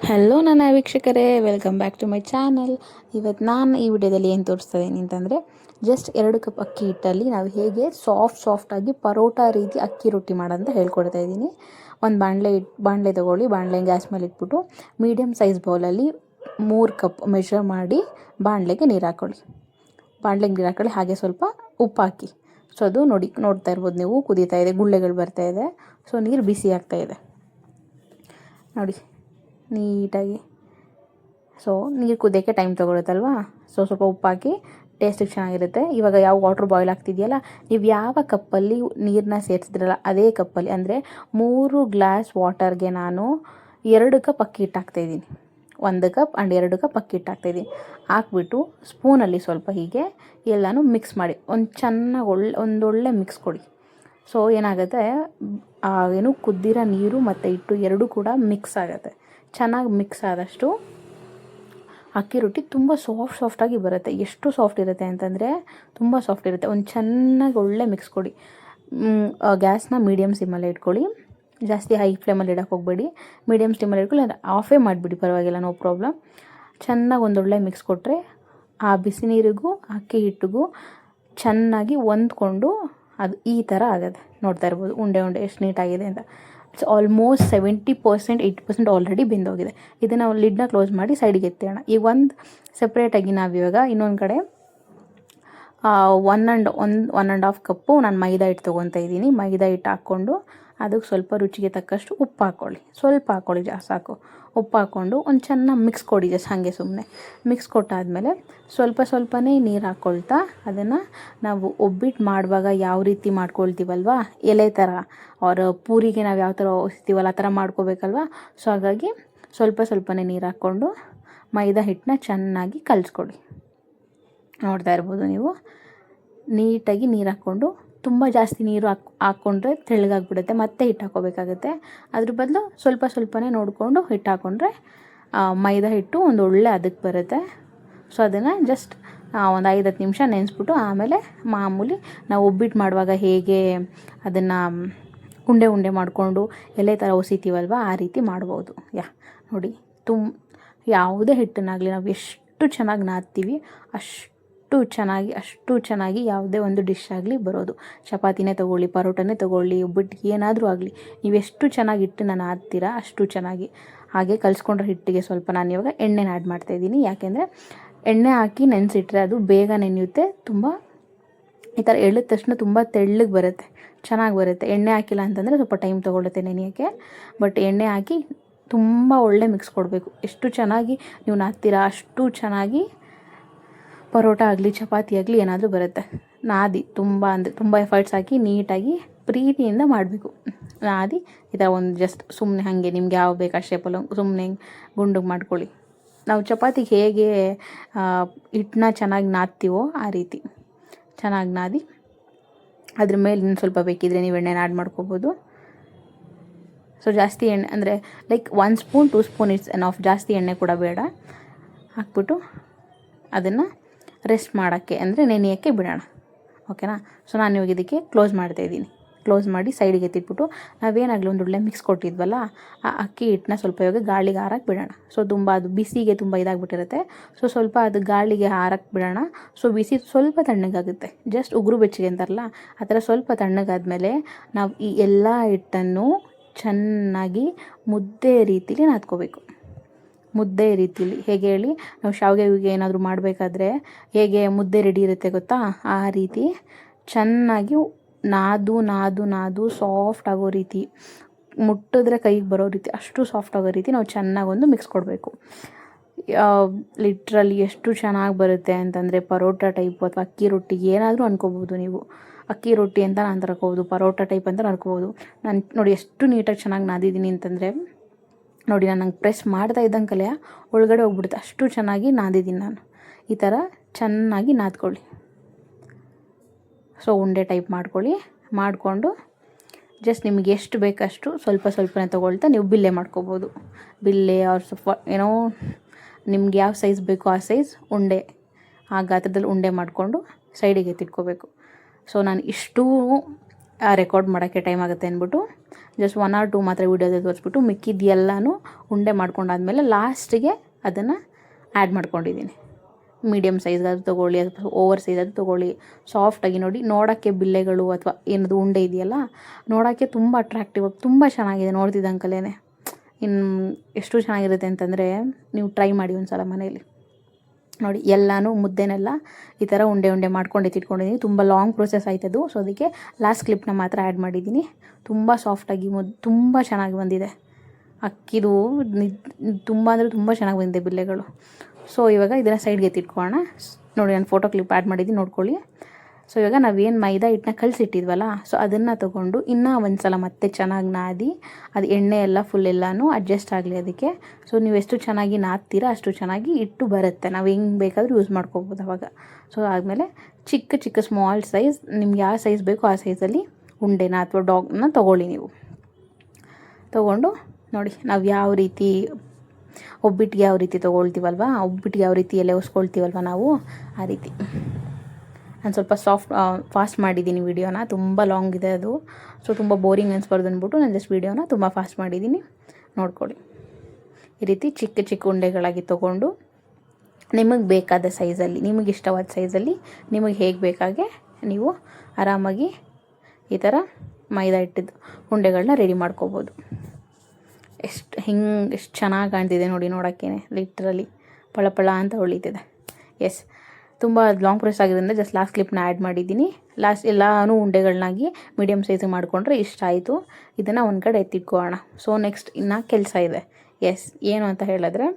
Hello ನನ್ನ ವೀಕ್ಷಕರೇ, welcome back to my channel. ಇವತ್ತು ನಾನು ಈ ವಿಡಿಯೋದಲ್ಲಿ ಏನು ತೋರಿಸ್ತಾ ಇದ್ದೀನಿ ಅಂತಂದರೆ, ಜಸ್ಟ್ 2 ಕಪ್ ಅಕ್ಕಿ ಹಿಟ್ಟಲ್ಲಿ ನಾವು ಹೇಗೆ ಸಾಫ್ಟಾಗಿ ಪರೋಟ ರೀತಿ ಅಕ್ಕಿ ರೊಟ್ಟಿ ಮಾಡೋಂತ ಹೇಳ್ಕೊಡ್ತಾ ಇದ್ದೀನಿ. ಒಂದು ಬಾಣಲೆ ತೊಗೊಳ್ಳಿ. ಬಾಣಲೆ ಗ್ಯಾಸ್ ಮೇಲೆ ಇಟ್ಬಿಟ್ಟು ಮೀಡಿಯಮ್ ಸೈಜ್ ಬೌಲಲ್ಲಿ 3 ಕಪ್ ಮೆಷರ್ ಮಾಡಿ ಬಾಣಲೆಗೆ ನೀರು ಹಾಕ್ಕೊಳ್ಳಿ. ಹಾಗೆ ಸ್ವಲ್ಪ ಉಪ್ಪು ಹಾಕಿ. ಸೊ ಅದು ನೋಡ್ತಾ ಇರ್ಬೋದು ನೀವು, ಕುದೀತಾ ಇದೆ, ಗುಳ್ಳೆಗಳು ಬರ್ತಾ ಇದೆ. ಸೊ ನೀರು ಬಿಸಿ ಆಗ್ತಾ ಇದೆ ನೋಡಿ ನೀಟಾಗಿ. ಸೊ ನೀರು ಕುದಿಯೋಕ್ಕೆ ಟೈಮ್ ತೊಗೊಳುತ್ತಲ್ವಾ, ಸೊ ಸ್ವಲ್ಪ ಉಪ್ಪು ಹಾಕಿ ಟೇಸ್ಟಿಗೆ ಚೆನ್ನಾಗಿರುತ್ತೆ. ಇವಾಗ ಯಾವ ವಾಟ್ರ್ ಬಾಯ್ಲ್ ಆಗ್ತಿದೆಯಲ್ಲ, ನೀವು ಯಾವ ಕಪ್ಪಲ್ಲಿ ನೀರನ್ನ ಸೇರಿಸಿದ್ರಲ್ಲ ಅದೇ ಕಪ್ಪಲ್ಲಿ, ಅಂದರೆ 3 ಗ್ಲಾಸ್ ವಾಟರ್ಗೆ ನಾನು 2 ಕಪ್ ಅಕ್ಕಿ ಹಿಟ್ಟು ಹಾಕ್ತಾಯಿದ್ದೀನಿ. 1 ಕಪ್ ಆ್ಯಂಡ್ 2 ಕಪ್ ಅಕ್ಕಿ ಹಿಟ್ಟು ಹಾಕ್ತಾಯಿದ್ದೀನಿ. ಹಾಕ್ಬಿಟ್ಟು ಸ್ಪೂನಲ್ಲಿ ಸ್ವಲ್ಪ ಹೀಗೆ ಎಲ್ಲನೂ ಮಿಕ್ಸ್ ಮಾಡಿ ಚೆನ್ನಾಗಿ ಒಂದೊಳ್ಳೆ ಮಿಕ್ಸ್ ಕೊಡಿ. ಸೊ ಏನಾಗುತ್ತೆ, ಕುದ್ದಿರೋ ನೀರು ಮತ್ತು ಹಿಟ್ಟು ಎರಡೂ ಕೂಡ ಮಿಕ್ಸ್ ಆಗುತ್ತೆ. ಚೆನ್ನಾಗಿ ಮಿಕ್ಸ್ ಆದಷ್ಟು ಅಕ್ಕಿ ರೊಟ್ಟಿ ತುಂಬ ಸಾಫ್ಟಾಗಿ ಬರುತ್ತೆ. ಎಷ್ಟು ಸಾಫ್ಟ್ ಇರುತ್ತೆ ಅಂತಂದರೆ ತುಂಬ ಸಾಫ್ಟ್ ಇರುತ್ತೆ. ಚೆನ್ನಾಗಿ ಒಳ್ಳೆ ಮಿಕ್ಸ್ ಕೊಡಿ. ಗ್ಯಾಸ್ನ ಮೀಡಿಯಮ್ ಸಿಮ್ಮಲ್ಲೇ ಇಟ್ಕೊಳ್ಳಿ. ಜಾಸ್ತಿ ಹೈ ಫ್ಲೇಮಲ್ಲಿ ಇಡೋಕ್ಕೆ ಹೋಗಬೇಡಿ. ಮೀಡಿಯಮ್ ಸ್ಟೀಮಲ್ಲಿ ಇಟ್ಕೊಳ್ಳಿ, ಅಂದರೆ ಆಫೇ ಮಾಡಿಬಿಡಿ, ಪರವಾಗಿಲ್ಲ, ನೋ ಪ್ರಾಬ್ಲಮ್. ಚೆನ್ನಾಗಿ ಒಂದೊಳ್ಳೆ ಮಿಕ್ಸ್ ಕೊಟ್ಟರೆ ಆ ಬಿಸಿ ನೀರಿಗೂ ಅಕ್ಕಿ ಹಿಟ್ಟಿಗೂ ಚೆನ್ನಾಗಿ ಹೊಂದ್ಕೊಂಡು ಅದು ಈ ಥರ ಆಗುತ್ತೆ. ನೋಡ್ತಾ ಇರ್ಬೋದು ಉಂಡೆ ಎಷ್ಟು ನೀಟಾಗಿದೆ ಅಂತ. ಇಟ್ಸ್ ಆಲ್ಮೋಸ್ಟ್ 70% 80% ಆಲ್ರೆಡಿ ಬೆಂದೋಗಿದೆ. ಇದನ್ನು ನಾವು ಲಿಡ್ನ ಕ್ಲೋಸ್ ಮಾಡಿ ಸೈಡಿಗೆ ಎತ್ತೋಣ. ಈಗ ಒಂದು ಸಪ್ರೇಟಾಗಿ ನಾವಿವಾಗ ಇನ್ನೊಂದು ಕಡೆ 1.5 ಕಪ್ಪು ನಾನು ಮೈದಾ ಹಿಟ್ಟು ತೊಗೊತಾ ಇದ್ದೀನಿ. ಮೈದಾ ಹಿಟ್ಟು ಹಾಕ್ಕೊಂಡು ಅದಕ್ಕೆ ಸ್ವಲ್ಪ ರುಚಿಗೆ ತಕ್ಕಷ್ಟು ಉಪ್ಪು ಹಾಕ್ಕೊಳ್ಳಿ. ಸ್ವಲ್ಪ ಹಾಕ್ಕೊಳ್ಳಿ, ಜಾಸ್ತಿ ಸಾಕು. ಉಪ್ಪು ಹಾಕ್ಕೊಂಡು ಚೆನ್ನಾಗಿ ಮಿಕ್ಸ್ ಕೊಡಿ, ಜಸ್ಟ್ ಹಾಗೆ ಸುಮ್ಮನೆ ಮಿಕ್ಸ್ ಕೊಟ್ಟಾದಮೇಲೆ ಸ್ವಲ್ಪನೇ ನೀರು ಹಾಕ್ಕೊಳ್ತಾ ಅದನ್ನು ನಾವು ಒಬ್ಬಿಟ್ಟು ಮಾಡುವಾಗ ಯಾವ ರೀತಿ ಮಾಡ್ಕೊಳ್ತೀವಲ್ವ, ಎಲೆ ಥರ ಅವ್ರ ಪೂರಿಗೆ ನಾವು ಯಾವ ಥರ ಒಸಿತೀವಲ್ಲ ಆ ಥರ ಮಾಡ್ಕೋಬೇಕಲ್ವ. ಸೊ ಹಾಗಾಗಿ ಸ್ವಲ್ಪನೇ ನೀರು ಹಾಕ್ಕೊಂಡು ಮೈದಾ ಹಿಟ್ಟನ್ನ ಚೆನ್ನಾಗಿ ಕಲಿಸ್ಕೊಡಿ. ನೋಡ್ತಾ ಇರ್ಬೋದು ನೀವು, ನೀಟಾಗಿ ನೀರು ಹಾಕ್ಕೊಂಡು, ತುಂಬ ಜಾಸ್ತಿ ನೀರು ಹಾಕ್ಕೊಂಡ್ರೆ ತೆಳ್ಳಗಾಗ್ಬಿಡುತ್ತೆ, ಮತ್ತೆ ಹಿಟ್ಟು ಹಾಕ್ಕೋಬೇಕಾಗುತ್ತೆ. ಅದ್ರ ಬದಲು ಸ್ವಲ್ಪನೇ ನೋಡಿಕೊಂಡು ಹಿಟ್ಟು ಹಾಕ್ಕೊಂಡ್ರೆ ಮೈದಾ ಹಿಟ್ಟು ಒಂದು ಒಳ್ಳೆ ಅದಕ್ಕೆ ಬರುತ್ತೆ. ಸೊ ಅದನ್ನು ಜಸ್ಟ್ ಒಂದು 5-10 ನಿಮಿಷ ನೆನೆಸ್ಬಿಟ್ಟು ಆಮೇಲೆ ಮಾಮೂಲಿ ನಾವು ಒಬ್ಬಿಟ್ಟು ಮಾಡುವಾಗ ಹೇಗೆ ಅದನ್ನು ಉಂಡೆ ಮಾಡಿಕೊಂಡು ಎಲೆ ಥರ ಒಸಿತೀವಲ್ವ, ಆ ರೀತಿ ಮಾಡ್ಬೋದು. ನೋಡಿ, ಯಾವುದೇ ಹಿಟ್ಟನ್ನಾಗಲಿ ನಾವು ಎಷ್ಟು ಚೆನ್ನಾಗಿ ನಾದ್ತೀವಿ ಅಷ್ಟು ಚೆನ್ನಾಗಿ ಯಾವುದೇ ಒಂದು ಡಿಶ್ ಆಗಲಿ ಬರೋದು. ಚಪಾತಿನೇ ತೊಗೊಳ್ಳಿ, ಪರೋಟನೇ ತೊಗೊಳ್ಳಿ, ಒಬ್ಬಟ್ಟು ಏನಾದರೂ ಆಗಲಿ, ನೀವು ಎಷ್ಟು ಚೆನ್ನಾಗಿ ಹಿಟ್ಟನ್ನ ನಾದ್ತೀರಾ ಅಷ್ಟು ಚೆನ್ನಾಗಿ. ಹಾಗೆ ಕಲಿಸ್ಕೊಂಡ್ರೆ ಹಿಟ್ಟಿಗೆ ಸ್ವಲ್ಪ ನಾನು ಇವಾಗ ಎಣ್ಣೆನ ಆ್ಯಡ್ ಮಾಡ್ತಾಯಿದ್ದೀನಿ. ಯಾಕೆಂದರೆ ಎಣ್ಣೆ ಹಾಕಿ ನೆನೆಸಿಟ್ರೆ ಅದು ಬೇಗ ನೆನೆಯುತ್ತೆ. ತುಂಬ ಈ ಥರ ಎಳೆದ ತಕ್ಷಣ ತುಂಬ ತೆಳ್ಳಗೆ ಬರುತ್ತೆ, ಚೆನ್ನಾಗಿ ಬರುತ್ತೆ. ಎಣ್ಣೆ ಹಾಕಿಲ್ಲ ಅಂತಂದರೆ ಸ್ವಲ್ಪ ಟೈಮ್ ತೊಗೊಳುತ್ತೆ ನೆನೆಯೋಕ್ಕೆ. ಬಟ್ ಎಣ್ಣೆ ಹಾಕಿ ತುಂಬ ಒಳ್ಳೆ ಮಿಕ್ಸ್ ಕೊಡಬೇಕು. ಎಷ್ಟು ಚೆನ್ನಾಗಿ ನೀವು ನಾದ್ತೀರಾ ಅಷ್ಟು ಚೆನ್ನಾಗಿ ಪರೋಟ ಆಗಲಿ ಚಪಾತಿ ಆಗಲಿ ಏನಾದರೂ ಬರುತ್ತೆ. ನಾದಿ ತುಂಬ ಎಫರ್ಟ್ಸ್ ಹಾಕಿ ನೀಟಾಗಿ ಪ್ರೀತಿಯಿಂದ ಮಾಡಬೇಕು. ನಾದಿ ಈ ಥರ ಒಂದು ಜಸ್ಟ್ ಸುಮ್ಮನೆ ಹಾಗೆ ನಿಮ್ಗೆ ಯಾವ ಬೇಕು ಆ ಶೇಪಲ್ಲಿ ಸುಮ್ಮನೆ ಗುಂಡಿಗೆ ಮಾಡ್ಕೊಳ್ಳಿ. ನಾವು ಚಪಾತಿಗೆ ಹೇಗೆ ಹಿಟ್ಟನ್ನ ಚೆನ್ನಾಗಿ ನಾದ್ತೀವೋ ಆ ರೀತಿ ಚೆನ್ನಾಗಿ ನಾದಿ ಅದ್ರ ಮೇಲೆ ಇನ್ನು ಸ್ವಲ್ಪ ಬೇಕಿದ್ರೆ ನೀವು ಎಣ್ಣೆನ ಆ್ಯಡ್ ಮಾಡ್ಕೋಬೋದು. ಸೊ ಜಾಸ್ತಿ ಎಣ್ಣೆ ಅಂದರೆ like 1 spoon 2 spoon it's enough, ಜಾಸ್ತಿ ಎಣ್ಣೆ ಕೂಡ ಬೇಡ. ಹಾಕ್ಬಿಟ್ಟು ಅದನ್ನು ರೆಸ್ಟ್ ಮಾಡೋಕ್ಕೆ ಅಂದರೆ ನೆನೆಯೋಕ್ಕೆ ಬಿಡೋಣ, ಓಕೆನಾ. ಸೊ ನಾನು ಇವಾಗ ಇದಕ್ಕೆ ಕ್ಲೋಸ್ ಮಾಡ್ತಾಯಿದ್ದೀನಿ. ಕ್ಲೋಸ್ ಮಾಡಿ ಸೈಡಿಗೆ ಎತ್ತಿಟ್ಬಿಟ್ಟು ನಾವೇನಾಗಲಿ ಒಂದು ಒಳ್ಳೆ ಮಿಕ್ಸ್ ಕೊಟ್ಟಿದ್ವಲ್ಲ ಆ ಅಕ್ಕಿ ಹಿಟ್ಟನ್ನ ಸ್ವಲ್ಪ ಇವಾಗ ಗಾಳಿಗೆ ಹಾರಕ್ಕೆ ಬಿಡೋಣ. ಸೊ ಅದು ಬಿಸಿಗೆ ತುಂಬ ಇದಾಗ್ಬಿಟ್ಟಿರುತ್ತೆ. ಸೊ ಸ್ವಲ್ಪ ಅದು ಗಾಳಿಗೆ ಹಾರಕ್ಕೆ ಬಿಡೋಣ. ಸೊ ಬಿಸಿ ಸ್ವಲ್ಪ ತಣ್ಣಗಾಗುತ್ತೆ, ಜಸ್ಟ್ ಉಗುರು ಬೆಚ್ಚಗೆ ಅಂತಾರಲ್ಲ ಆ ಥರ ಸ್ವಲ್ಪ ತಣ್ಣಗಾದ್ಮೇಲೆ ನಾವು ಈ ಎಲ್ಲ ಹಿಟ್ಟನ್ನು ಚೆನ್ನಾಗಿ ಮುದ್ದೆ ರೀತಿಲಿ ನಾದ್ಕೋಬೇಕು. ಮುದ್ದೆ ರೀತಿಲಿ ಹೇಗೆ ಹೇಳಿ, ನಾವು ಶಾವಿಗೆ ಏನಾದರೂ ಮಾಡಬೇಕಾದ್ರೆ ಹೇಗೆ ಮುದ್ದೆ ರೆಡಿ ಇರುತ್ತೆ ಗೊತ್ತಾ, ಆ ರೀತಿ ಚೆನ್ನಾಗಿ ನಾದು ಸಾಫ್ಟ್ ಆಗೋ ರೀತಿ, ಮುಟ್ಟಿದ್ರೆ ಕೈಗೆ ಬರೋ ರೀತಿ, ಅಷ್ಟು ಸಾಫ್ಟ್ ಆಗೋ ರೀತಿ ನಾವು ಚೆನ್ನಾಗೊಂದು ಮಿಕ್ಸ್ ಕೊಡಬೇಕು. ಲಿಟ್ರಲಿ ಎಷ್ಟು ಚೆನ್ನಾಗಿ ಬರುತ್ತೆ ಅಂತಂದರೆ ಪರೋಟ ಟೈಪು ಅಥವಾ ಅಕ್ಕಿ ರೊಟ್ಟಿ ಏನಾದರೂ ಅನ್ಕೋಬೋದು ನೀವು. ಅಕ್ಕಿ ರೊಟ್ಟಿ ಅಂತ ನಾನು ತರ್ಕೋಬೋದು, ಪರೋಟ ಟೈಪ್ ಅಂತ ಅನ್ಕೋಬೋದು. ನಾನು ನೋಡಿ ಎಷ್ಟು ನೀಟಾಗಿ ಚೆನ್ನಾಗಿ ನಾದಿದ್ದೀನಿ ಅಂತಂದರೆ, ನೋಡಿ ನಾನು ನಂಗೆ ಪ್ರೆಸ್ ಮಾಡ್ತಾ ಇದ್ದಂಗೆ ಒಳಗಡೆ ಹೋಗ್ಬಿಡುತ್ತೆ, ಅಷ್ಟು ಚೆನ್ನಾಗಿ ನಾದಿದ್ದೀನಿ ನಾನು. ಈ ಥರ ಚೆನ್ನಾಗಿ ನಾದ್ಕೊಳ್ಳಿ. ಸೊ ಉಂಡೆ ಟೈಪ್ ಮಾಡಿಕೊಂಡು ಜಸ್ಟ್ ನಿಮಗೆ ಎಷ್ಟು ಬೇಕಷ್ಟು ಸ್ವಲ್ಪನೇ ತೊಗೊಳ್ತಾ ನೀವು ಬಿಲ್ಲೆ ಮಾಡ್ಕೋಬೋದು. ಬಿಲ್ಲೆ ಅವ್ರ ಸ್ವಲ್ಪ ನಿಮ್ಗೆ ಯಾವ ಸೈಜ್ ಬೇಕೋ ಆ ಸೈಜ್ ಉಂಡೆ, ಆ ಗಾತ್ರದಲ್ಲಿ ಉಂಡೆ ಮಾಡಿಕೊಂಡು ಸೈಡಿಗೆ ಎತ್ತಿಟ್ಕೋಬೇಕು. ಸೊ ನಾನು ಇಷ್ಟು ರೆಕಾರ್ಡ್ ಮಾಡೋಕ್ಕೆ ಟೈಮ್ ಆಗುತ್ತೆ ಅಂದ್ಬಿಟ್ಟು ಜಸ್ಟ್ 1 or 2 ಮಾತ್ರ ವೀಡಿಯೋದಲ್ಲಿ ತೋರಿಸ್ಬಿಟ್ಟು ಮಿಕ್ಕಿದ್ದು ಎಲ್ಲನೂ ಉಂಡೆ ಮಾಡ್ಕೊಂಡಾದ್ಮೇಲೆ ಲಾಸ್ಟಿಗೆ ಅದನ್ನು ಆ್ಯಡ್ ಮಾಡ್ಕೊಂಡಿದ್ದೀನಿ. ಮೀಡಿಯಮ್ ಸೈಜ್ಗಾದ್ರು ತೊಗೊಳ್ಳಿ ಅಥವಾ ಓವರ್ ಸೈಜ್ ಅದು ತೊಗೊಳ್ಳಿ. ಸಾಫ್ಟಾಗಿ ನೋಡಿ, ನೋಡೋಕ್ಕೆ ಬಿಲ್ಲೆಗಳು ಅಥವಾ ಏನದು ಉಂಡೆ ಇದೆಯಲ್ಲ ನೋಡೋಕ್ಕೆ ತುಂಬ ಅಟ್ರಾಕ್ಟಿವ್ ಆಗಿ ತುಂಬ ಚೆನ್ನಾಗಿದೆ ನೋಡ್ತಿದ್ದಂಕಲೇ. ಇನ್ನು ಎಷ್ಟು ಚೆನ್ನಾಗಿರುತ್ತೆ ಅಂತಂದರೆ ನೀವು ಟ್ರೈ ಮಾಡಿ ಒಂದು ಸಲ ಮನೆಯಲ್ಲಿ. ನೋಡಿ ಎಲ್ಲನೂ ಮುದ್ದೆನೆಲ್ಲ ಈ ಥರ ಉಂಡೆ ಉಂಡೆ ಮಾಡ್ಕೊಂಡು ಎತ್ತಿಟ್ಕೊಂಡಿದ್ದೀನಿ. ತುಂಬ ಲಾಂಗ್ ಪ್ರೊಸೆಸ್ ಆಯ್ತದು. ಸೊ ಅದಕ್ಕೆ ಲಾಸ್ಟ್ ಕ್ಲಿಪ್ನ ಮಾತ್ರ ಆ್ಯಡ್ ಮಾಡಿದ್ದೀನಿ. ತುಂಬ ಸಾಫ್ಟಾಗಿ ತುಂಬ ಚೆನ್ನಾಗಿ ಬಂದಿದೆ. ಅಕ್ಕಿದು ತುಂಬ ಅಂದರೆ ತುಂಬ ಚೆನ್ನಾಗಿ ಬಂದಿದೆ ಬಿಲ್ಲೆಗಳು. ಸೊ ಇವಾಗ ಇದನ್ನು ಸೈಡ್ಗೆ ಎತ್ತಿಟ್ಕೊಳ್ಳೋಣ. ನೋಡಿ ನಾನು ಫೋಟೋ ಕ್ಲಿಪ್ ಆ್ಯಡ್ ಮಾಡಿದ್ದೀನಿ, ನೋಡ್ಕೊಳ್ಳಿ. ಸೊ ಇವಾಗ ನಾವೇನು ಮೈದಾ ಹಿಟ್ಟನ್ನ ಕಲಸಿಟ್ಟಿದ್ವಲ್ಲ, ಸೊ ಅದನ್ನು ತೊಗೊಂಡು ಇನ್ನೂ ಒಂದು ಸಲ ಮತ್ತೆ ಚೆನ್ನಾಗಿ ನಾದಿ ಅದು ಎಣ್ಣೆ ಎಲ್ಲ ಫುಲ್ ಎಲ್ಲನೂ ಅಡ್ಜಸ್ಟ್ ಆಗಲಿ ಅದಕ್ಕೆ. ಸೊ ನೀವು ಎಷ್ಟು ಚೆನ್ನಾಗಿ ನಾದ್ತೀರಾ ಅಷ್ಟು ಚೆನ್ನಾಗಿ ಹಿಟ್ಟು ಬರುತ್ತೆ. ನಾವು ಹೆಂಗೆ ಬೇಕಾದರೂ ಯೂಸ್ ಮಾಡ್ಕೋಬೋದು ಅವಾಗ. ಸೊ ಆದಮೇಲೆ ಚಿಕ್ಕ ಚಿಕ್ಕ ಸ್ಮಾಲ್ ಸೈಜ್, ನಿಮ್ಗೆ ಯಾವ ಸೈಜ್ ಬೇಕೋ ಆ ಸೈಜಲ್ಲಿ ಉಂಡೆನ ಅಥವಾ ಡಾಗ್ನ ತೊಗೊಳ್ಳಿ. ನೀವು ತೊಗೊಂಡು ನೋಡಿ ನಾವು ಯಾವ ರೀತಿ ಒಬ್ಬಿಟ್ಟಿಗೆ ಯಾವ ರೀತಿ ತೊಗೊಳ್ತೀವಲ್ವ, ಒಬ್ಬಿಟ್ಟಿಗೆ ಯಾವ ರೀತಿ ಎಲೆ ಒಸ್ಕೊಳ್ತೀವಲ್ವ ನಾವು, ಆ ರೀತಿ. ನಾನು ಸ್ವಲ್ಪ ಫಾಸ್ಟ್ ಮಾಡಿದ್ದೀನಿ ವೀಡಿಯೋನ, ತುಂಬ ಲಾಂಗ್ ಇದೆ ಅದು. ಸೊ ತುಂಬ ಬೋರಿಂಗ್ ಅನಿಸ್ಬಾರ್ದು ಅಂದ್ಬಿಟ್ಟು ನಾನು ಜಸ್ಟ್ ವೀಡಿಯೋನ ತುಂಬ ಫಾಸ್ಟ್ ಮಾಡಿದ್ದೀನಿ, ನೋಡ್ಕೊಳ್ಳಿ. ಈ ರೀತಿ ಚಿಕ್ಕ ಚಿಕ್ಕ ಉಂಡೆಗಳಾಗಿ ತೊಗೊಂಡು ನಿಮಗೆ ಬೇಕಾದ ಸೈಜಲ್ಲಿ, ನಿಮಗೆ ಇಷ್ಟವಾದ ಸೈಜಲ್ಲಿ ನಿಮಗೆ ಹೇಗೆ ಬೇಕಾಗೆ ನೀವು ಆರಾಮಾಗಿ ಈ ಥರ ಮೈದಾ ಹಿಟ್ಟಿದ್ದು ಉಂಡೆಗಳನ್ನ ರೆಡಿ ಮಾಡ್ಕೋಬೋದು. ಎಷ್ಟು ಚೆನ್ನಾಗಿ ಕಾಣ್ತಿದೆ ನೋಡಿ, ನೋಡೋಕ್ಕೆ ಲಿಟ್ರಲಿ ಪಳ ಅಂತ ಹೊಳಿತಿದೆ. ಎಸ್, ತುಂಬ ಲಾಂಗ್ ಪ್ರೊಸೆಸ್ ಆಗಿರೋದ್ರಿಂದ ಜಸ್ಟ್ ಲಾಸ್ಟ್ ಕ್ಲಿಪ್ನ ಆ್ಯಡ್ ಮಾಡಿದ್ದೀನಿ. ಲಾಸ್ಟ್ ಎಲ್ಲನೂ ಉಂಡೆಗಳನ್ನಾಗಿ ಮೀಡಿಯಮ್ ಸೈಜಿಗೆ ಮಾಡಿಕೊಂಡ್ರೆ ಇಷ್ಟ ಆಯಿತು. ಇದನ್ನು ಒಂದು ಕಡೆ ಎತ್ತಿಟ್ಕೊಳ್ಳೋಣ. ಸೊ ನೆಕ್ಸ್ಟ್ ಇನ್ನು ಕೆಲಸ ಇದೆ. ಎಸ್, ಏನು ಅಂತ ಹೇಳಿದ್ರೆ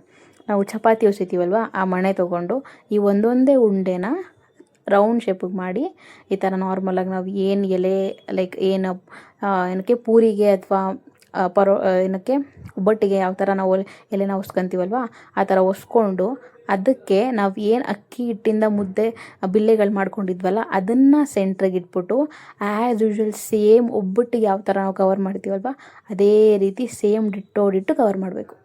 ನಾವು ಚಪಾತಿ ಹೊಸಿತೀವಲ್ವ, ಆ ಮಣೆ ತೊಗೊಂಡು ಈ ಒಂದೊಂದೇ ಉಂಡೆನ ರೌಂಡ್ ಶೇಪಿಗೆ ಮಾಡಿ ಈ ಥರ ನಾರ್ಮಲಾಗಿ ನಾವು ಏನು ಎಲೆ ಲೈಕ್ ಏನಕ್ಕೆ ಪೂರಿಗೆ ಅಥವಾ ಏನಕ್ಕೆ ಒಬ್ಬಟ್ಟಿಗೆ ಯಾವ ಥರ ನಾವು ಎಲೆನ ಒಸ್ಕೊತೀವಲ್ವ ಆ ಥರ ಒಸ್ಕೊಂಡು ಅದಕ್ಕೆ ನಾವು ಏನು ಅಕ್ಕಿ ಹಿಟ್ಟಿಂದ ಮುದ್ದೆ ಬಿಲ್ಲೆಗಳು ಮಾಡ್ಕೊಂಡಿದ್ವಲ್ಲ ಅದನ್ನು ಸೆಂಟ್ರಿಗೆ ಇಟ್ಬಿಟ್ಟು ಆ್ಯಸ್ ಯೂಶ್ವಲ್ ಸೇಮ್ ಒಬ್ಬಟ್ಟಿಗೆ ಯಾವ ಥರ ನಾವು ಕವರ್ ಮಾಡ್ತೀವಲ್ವ ಅದೇ ರೀತಿ ಸೇಮ್ ಡಿಟ್ಟು ಕವರ್ ಮಾಡಬೇಕು.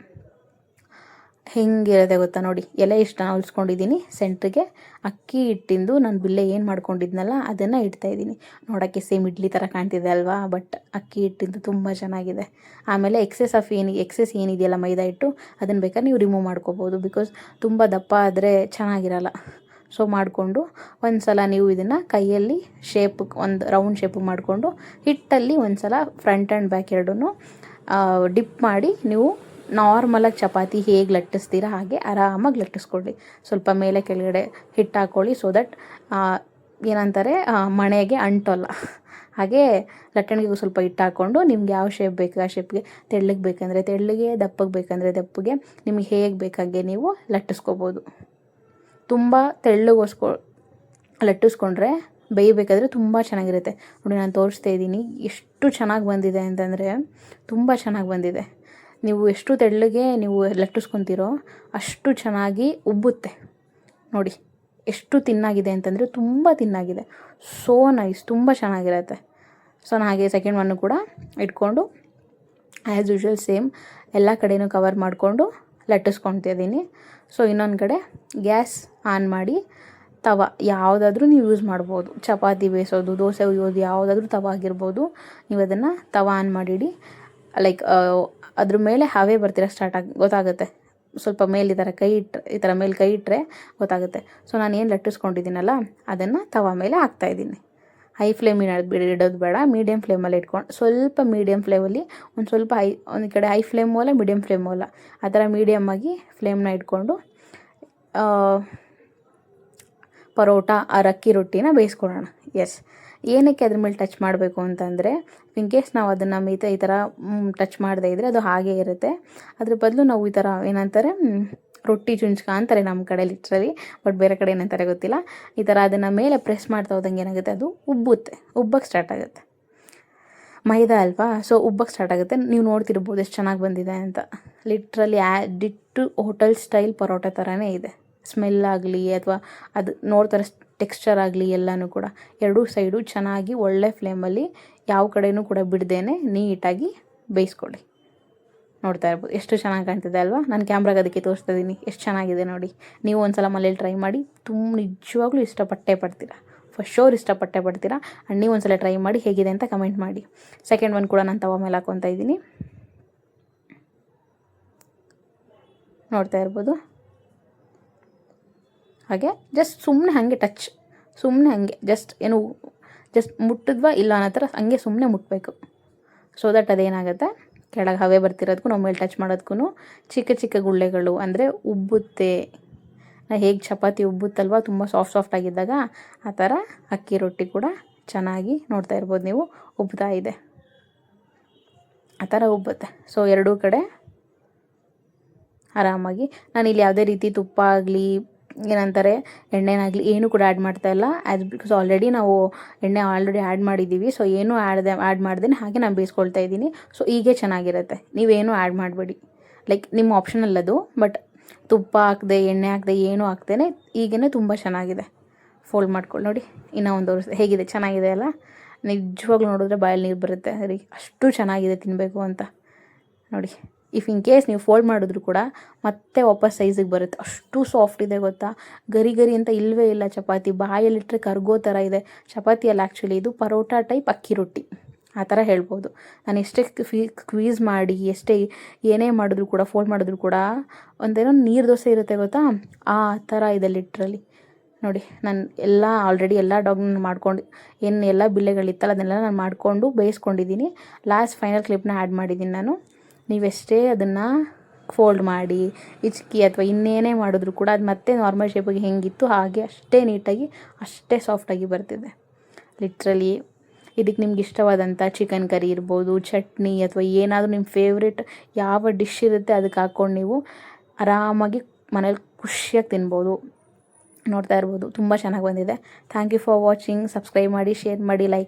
ಹೆಂಗಿರುತ್ತೆ ಗೊತ್ತಾ ನೋಡಿ, ಎಲೆ ಇಷ್ಟ ಹೊಲ್ಸ್ಕೊಂಡಿದ್ದೀನಿ, ಸೆಂಟ್ರಿಗೆ ಅಕ್ಕಿ ಹಿಟ್ಟಿಂದು ನಾನು ಬಿಲ್ಲೆ ಏನು ಮಾಡ್ಕೊಂಡಿದ್ನಲ್ಲ ಅದನ್ನು ಇಡ್ತಾಯಿದ್ದೀನಿ. ನೋಡೋಕ್ಕೆ ಸೇಮ್ ಇಡ್ಲಿ ಥರ ಕಾಣ್ತಿದೆ ಅಲ್ವಾ, ಬಟ್ ಅಕ್ಕಿ ಹಿಟ್ಟಿಂದು ತುಂಬ ಚೆನ್ನಾಗಿದೆ. ಆಮೇಲೆ ಎಕ್ಸೆಸ್ ಏನಿದೆಯಲ್ಲ ಮೈದಾ ಹಿಟ್ಟು ಅದನ್ನು ಬೇಕಾದ್ರೆ ನೀವು ರಿಮೂವ್ ಮಾಡ್ಕೋಬೋದು, ಬಿಕಾಸ್ ತುಂಬ ದಪ್ಪ ಆದರೆ ಚೆನ್ನಾಗಿರಲ್ಲ. ಸೊ ಮಾಡಿಕೊಂಡು ಒಂದು ಸಲ ನೀವು ಇದನ್ನು ಕೈಯಲ್ಲಿ ಒಂದು ರೌಂಡ್ ಶೇಪಿಗೆ ಮಾಡಿಕೊಂಡು ಹಿಟ್ಟಲ್ಲಿ ಒಂದು ಸಲ ಫ್ರಂಟ್ ಆ್ಯಂಡ್ ಬ್ಯಾಕ್ ಎರಡೂ ಡಿಪ್ ಮಾಡಿ ನೀವು ನಾರ್ಮಲಾಗಿ ಚಪಾತಿ ಹೇಗೆ ಲಟ್ಟಿಸ್ತೀರಾ ಹಾಗೆ ಆರಾಮಾಗಿ ಲಟ್ಟಿಸ್ಕೊಳ್ಳಿ. ಸ್ವಲ್ಪ ಮೇಲೆ ಕೆಳಗಡೆ ಹಿಟ್ಟು ಹಾಕ್ಕೊಳ್ಳಿ, ಸೊ ದಟ್ ಏನಂತಾರೆ ಮಣೆಗೆ ಅಂಟೋಲ್ಲ. ಹಾಗೆ ಲಟ್ಟಣಿಗೂ ಸ್ವಲ್ಪ ಹಿಟ್ಟು ಹಾಕ್ಕೊಂಡು ನಿಮ್ಗೆ ಯಾವ ಶೇಪ್ ಬೇಕು ಆ ಶೇಪ್ಗೆ, ತೆಳ್ಳಗೆ ಬೇಕಂದರೆ ತೆಳ್ಳಗೆ, ದಪ್ಪಗೆ ಬೇಕಂದರೆ ದಪ್ಪಗೆ, ನಿಮಗೆ ಹೇಗೆ ಬೇಕಾಗೆ ನೀವು ಲಟ್ಟಿಸ್ಕೋಬೋದು. ತುಂಬ ತೆಳ್ಳಗೆ ಲಟ್ಟಿಸ್ಕೊಂಡ್ರೆ ಬೇಯಬೇಕಾದ್ರೆ ತುಂಬ ಚೆನ್ನಾಗಿರುತ್ತೆ. ನೋಡಿ ನಾನು ತೋರಿಸ್ತಾ ಇದ್ದೀನಿ ಎಷ್ಟು ಚೆನ್ನಾಗಿ ಬಂದಿದೆ ಅಂತಂದರೆ ತುಂಬ ಚೆನ್ನಾಗಿ ಬಂದಿದೆ. ನೀವು ಎಷ್ಟು ತೆಳ್ಳಗೆ ನೀವು ಲಟ್ಟಿಸ್ಕೊತೀರೋ ಅಷ್ಟು ಚೆನ್ನಾಗಿ ಉಬ್ಬುತ್ತೆ. ನೋಡಿ ಎಷ್ಟು ತಿನ್ನಾಗಿದೆ ಅಂತಂದರೆ ತುಂಬ ತಿನ್ನಾಗಿದೆ. ಸೋ ನೈಸ್, ತುಂಬ ಚೆನ್ನಾಗಿರುತ್ತೆ. ಸೊ ನಾನು ಹಾಗೆ ಸೆಕೆಂಡ್ ಒನ್ನು ಕೂಡ ಇಟ್ಕೊಂಡು ಆ್ಯಸ್ ಯೂಶ್ವಲ್ ಸೇಮ್ ಎಲ್ಲ ಕಡೆಯೂ ಕವರ್ ಮಾಡಿಕೊಂಡು ಲಟ್ಟಿಸ್ಕೊತಿದ್ದೀನಿ. ಸೊ ಇನ್ನೊಂದು ಕಡೆ ಗ್ಯಾಸ್ ಆನ್ ಮಾಡಿ ತವ ಯಾವುದಾದ್ರೂ ನೀವು ಯೂಸ್ ಮಾಡ್ಬೋದು. ಚಪಾತಿ ಬೇಯಿಸೋದು, ದೋಸೆ ಹುಯ್ಯೋದು ಯಾವುದಾದ್ರೂ ತವ ಆಗಿರ್ಬೋದು. ನೀವು ಅದನ್ನು ತವ ಆನ್ ಮಾಡಿಡಿ. ಲೈಕ್ ಅದ್ರ ಮೇಲೆ ಹವೆ ಬರ್ತಿರೋ ಗೊತ್ತಾಗುತ್ತೆ. ಸ್ವಲ್ಪ ಮೇಲೆ ಈ ಥರ ಮೇಲೆ ಕೈ ಇಟ್ಟರೆ ಗೊತ್ತಾಗುತ್ತೆ. ಸೊ ನಾನು ಏನು ಲಟ್ಟಿಸ್ಕೊಂಡಿದ್ದೀನಲ್ಲ ಅದನ್ನು ತವ ಮೇಲೆ ಹಾಕ್ತಾಯಿದ್ದೀನಿ. ಹೈ ಫ್ಲೇಮ್ ಇಡೋದು ಬೇಡ, ಮೀಡಿಯಮ್ ಫ್ಲೇಮಲ್ಲಿ ಇಟ್ಕೊಂಡು ಸ್ವಲ್ಪ ಮೀಡಿಯಮ್ ಫ್ಲೇಮಲ್ಲಿ ಒಂದು ಕಡೆ ಹೈ ಫ್ಲೇಮು ಅಲ್ಲ ಮೀಡಿಯಮ್ ಫ್ಲೇಮು ಅಲ್ಲ, ಆ ಥರ ಮೀಡಿಯಮ್ಮಾಗಿ ಫ್ಲೇಮ್ನ ಇಟ್ಕೊಂಡು ಪರೋಟ ಅಕ್ಕಿ ರೊಟ್ಟಿನ ಬೇಯಿಸ್ಕೊಳ್ಳೋಣ. ಎಸ್, ಏನಕ್ಕೆ ಅದ್ರ ಮೇಲೆ ಟಚ್ ಮಾಡಬೇಕು ಅಂತಂದರೆ ಇನ್ ಕೇಸ್ ನಾವು ಅದನ್ನು ಈ ಥರ ಟಚ್ ಮಾಡದೇ ಇದ್ದರೆ ಅದು ಹಾಗೇ ಇರುತ್ತೆ. ಅದ್ರ ಬದಲು ನಾವು ಈ ಥರ ಏನಂತಾರೆ ರೊಟ್ಟಿ ಚುಂಚ್ಕ ಅಂತಾರೆ ನಮ್ಮ ಕಡೆ ಲಿಟ್ರಲಿ, ಬಟ್ ಬೇರೆ ಕಡೆ ಏನಂತಾರೆ ಗೊತ್ತಿಲ್ಲ. ಈ ಥರ ಅದನ್ನು ಮೇಲೆ ಪ್ರೆಸ್ ಮಾಡ್ತಾ ಹೋದಂಗೆ ಏನಾಗುತ್ತೆ, ಅದು ಉಬ್ಬಕ್ಕೆ ಸ್ಟಾರ್ಟ್ ಆಗುತ್ತೆ. ಮೈದಾ ಅಲ್ವಾ, ಸೊ ಉಬ್ಬಕ್ಕೆ ಸ್ಟಾರ್ಟ್ ಆಗುತ್ತೆ. ನೀವು ನೋಡ್ತಿರ್ಬೋದು ಎಷ್ಟು ಚೆನ್ನಾಗಿ ಬಂದಿದೆ ಅಂತ. Literally ditto hotel style parotta ಥರನೇ ಇದೆ. ಸ್ಮೆಲ್ ಆಗಲಿ ಅಥವಾ ಅದು ನೋಡ್ತಾರೆ ಟೆಕ್ಸ್ಚರ್ ಆಗಲಿ ಎಲ್ಲನೂ ಕೂಡ ಎರಡೂ ಸೈಡು ಚೆನ್ನಾಗಿ ಒಳ್ಳೆ ಫ್ಲೇಮಲ್ಲಿ ಯಾವ ಕಡೆಯೂ ಕೂಡ ಬಿಡ್ದೇನೆ ನೀಟಾಗಿ ಬೇಯಿಸ್ಕೊಳ್ಳಿ. ನೋಡ್ತಾ ಇರ್ಬೋದು ಎಷ್ಟು ಚೆನ್ನಾಗಿ ಕಾಣ್ತಿದೆ ಅಲ್ವಾ. ನಾನು ಕ್ಯಾಮ್ರಾಗೆ ಅದಕ್ಕೆ ತೋರಿಸ್ತಾ ಇದ್ದೀನಿ ಎಷ್ಟು ಚೆನ್ನಾಗಿದೆ ನೋಡಿ. ನೀವು ಒಂದು ಸಲ ಮನೇಲಿ ಟ್ರೈ ಮಾಡಿ, ನಿಜವಾಗ್ಲೂ ಇಷ್ಟಪಟ್ಟೇ ಪಡ್ತೀರಾ. ಫಸ್ಟ್ ಶೋರ್ ಇಷ್ಟಪಟ್ಟೆ ಪಡ್ತೀರಾ. ಆ್ಯಂಡ್ ನೀವು ಒಂದ್ಸಲ ಟ್ರೈ ಮಾಡಿ ಹೇಗಿದೆ ಅಂತ ಕಮೆಂಟ್ ಮಾಡಿ. ಸೆಕೆಂಡ್ ಒನ್ ಕೂಡ ನಾನು ತವ ಮೇಲೆ ಹಾಕ್ಕೊತಾ ಇದ್ದೀನಿ. ನೋಡ್ತಾ ಇರ್ಬೋದು. ಹಾಗೆ ಜಸ್ಟ್ ಸುಮ್ಮನೆ ಹಾಗೆ ಸುಮ್ಮನೆ ಹಾಗೆ ಜಸ್ಟ್ ಮುಟ್ಟಿದ್ವಾ ಇಲ್ಲ ಅನ್ನೋ ಥರ ಹಂಗೆ ಸುಮ್ಮನೆ ಮುಟ್ಟಬೇಕು. ಸೊ ದಟ್ ಅದೇನಾಗುತ್ತೆ, ಕೆಳಗೆ ಹವೆ ಬರ್ತಿರೋದಕ್ಕೂ ನಾವು ಮೇಲೆ ಟಚ್ ಮಾಡೋದಕ್ಕೂ ಚಿಕ್ಕ ಚಿಕ್ಕ ಗುಳ್ಳೆಗಳು ಅಂದರೆ ಉಬ್ಬುತ್ತೆ. ಹೇಗೆ ಚಪಾತಿ ಉಬ್ಬುತ್ತಲ್ವ ತುಂಬ ಸಾಫ್ಟ್ ಆಗಿದ್ದಾಗ, ಆ ಥರ ಅಕ್ಕಿ ರೊಟ್ಟಿ ಕೂಡ ಚೆನ್ನಾಗಿ ನೋಡ್ತಾ ಇರ್ಬೋದು ನೀವು ಉಬ್ತಾ ಇದೆ. ಆ ಥರ ಉಬ್ಬುತ್ತೆ. ಸೊ ಎರಡೂ ಕಡೆ ಆರಾಮಾಗಿ ನಾನಿಲ್ಲಿ ಯಾವುದೇ ರೀತಿ ತುಪ್ಪ ಆಗಲಿ ಏನಂತಾರೆ ಎಣ್ಣೆನಾಗಲಿ ಏನೂ ಕೂಡ ಆ್ಯಡ್ ಮಾಡ್ತಾ ಇಲ್ಲ. ಬಿಕಾಸ್ ಆಲ್ರೆಡಿ ನಾವು ಎಣ್ಣೆ ಆ್ಯಡ್ ಮಾಡಿದ್ದೀವಿ. ಸೊ ಏನೂ ಆ್ಯಡ್ ಮಾಡ್ದೇ ಹಾಗೆ ನಾನು ಬೇಯಿಸ್ಕೊಳ್ತಾ ಇದ್ದೀನಿ. ಸೊ ಹೀಗೆ ಚೆನ್ನಾಗಿರುತ್ತೆ. ನೀವೇನೂ ಆ್ಯಡ್ ಮಾಡಬೇಡಿ. ಲೈಕ್ ನಿಮ್ಮ ಆಪ್ಷನಲ್ ಅದು. ಬಟ್ ತುಪ್ಪ ಹಾಕದೆ ಎಣ್ಣೆ ಹಾಕದೆ ಏನೂ ಹಾಕ್ದೇ ಈಗೇ ತುಂಬ ಚೆನ್ನಾಗಿದೆ. ಫೋಲ್ಡ್ ಮಾಡ್ಕೊಂಡು ನೋಡಿ, ಇನ್ನೂ ಒಂದು ಹೇಗಿದೆ, ಚೆನ್ನಾಗಿದೆ ಅಲ್ಲ. ನಿಜವಾಗ್ಲೂ ನೋಡಿದ್ರೆ ಬಾಯಲ್ಲಿ ನೀರು ಬರುತ್ತೆ ರೀ, ಅಷ್ಟು ಚೆನ್ನಾಗಿದೆ ತಿನ್ನಬೇಕು ಅಂತ. ನೋಡಿ, ಇಫ್ ಇನ್ ಕೇಸ್ ನೀವು ಫೋಲ್ಡ್ ಮಾಡಿದ್ರು ಕೂಡ ಮತ್ತೆ ವಾಪಸ್ ಸೈಜಿಗೆ ಬರುತ್ತೆ. ಅಷ್ಟು ಸಾಫ್ಟ್ ಇದೆ ಗೊತ್ತಾ. ಗರಿ ಅಂತ ಇಲ್ಲವೇ ಇಲ್ಲ. ಚಪಾತಿ ಬಾಯಲ್ಲಿಟ್ಟರೆ ಕರ್ಗೋ ಥರ ಇದೆ. ಚಪಾತಿ ಅಲ್ಲ ಆ್ಯಕ್ಚುಲಿ, ಇದು ಪರೋಟ ಟೈಪ್ ಅಕ್ಕಿ ರೊಟ್ಟಿ ಆ ಥರ ಹೇಳ್ಬೋದು. ನಾನು ಎಷ್ಟೇ ಸ್ಕ್ವೀಸ್ ಮಾಡಿ ಏನೇ ಮಾಡಿದ್ರು ಕೂಡ ಫೋಲ್ಡ್ ಮಾಡಿದ್ರು ಕೂಡ ಒಂದೇನೋ ನೀರು ದೋಸೆ ಇರುತ್ತೆ ಗೊತ್ತಾ, ಆ ಥರ ಇದೆ ಲಿಟ್ರಲಿ. ನೋಡಿ, ನಾನು ಆಲ್ರೆಡಿ ಎಲ್ಲ ಡಾಗ್ನ ಮಾಡ್ಕೊಂಡು ಎಲ್ಲ ಬಿಲ್ಲೆಗಳಿತ್ತಲ್ಲ ಅದನ್ನೆಲ್ಲ ನಾನು ಮಾಡಿಕೊಂಡು ಬೇಯಿಸ್ಕೊಂಡಿದ್ದೀನಿ. ಲಾಸ್ಟ್ ಫೈನಲ್ ಕ್ಲಿಪ್ನ ಆ್ಯಡ್ ಮಾಡಿದ್ದೀನಿ ನಾನು. ನೀವೆಷ್ಟೇ ಅದನ್ನು ಫೋಲ್ಡ್ ಮಾಡಿ ಇಚ್ಕಿ ಅಥವಾ ಇನ್ನೇನೇ ಮಾಡಿದ್ರು ಕೂಡ ಅದು ಮತ್ತೆ ನಾರ್ಮಲ್ ಶೇಪಿಗೆ ಹೆಂಗಿತ್ತು ಹಾಗೆ ಅಷ್ಟೇ ನೀಟಾಗಿ ಅಷ್ಟೇ ಸಾಫ್ಟಾಗಿ ಬರ್ತಿದೆ ಲಿಟ್ರಲಿ. ಇದಕ್ಕೆ ನಿಮ್ಗೆ ಇಷ್ಟವಾದಂಥ ಚಿಕನ್ ಕರಿ ಇರ್ಬೋದು, ಚಟ್ನಿ ಅಥವಾ ಏನಾದರೂ ನಿಮ್ಮ ಫೇವ್ರೆಟ್ ಯಾವ ಡಿಶ್ ಇರುತ್ತೆ ಅದಕ್ಕೆ ಹಾಕ್ಕೊಂಡು ನೀವು ಆರಾಮಾಗಿ ಮನೇಲಿ ಖುಷಿಯಾಗಿ ತಿನ್ಬೋದು. ನೋಡ್ತಾ ಇರ್ಬೋದು, ತುಂಬ ಚೆನ್ನಾಗಿ ಬಂದಿದೆ. Thank you for watching. Subscribe ಮಾಡಿ, ಶೇರ್ ಮಾಡಿ, ಲೈಕ್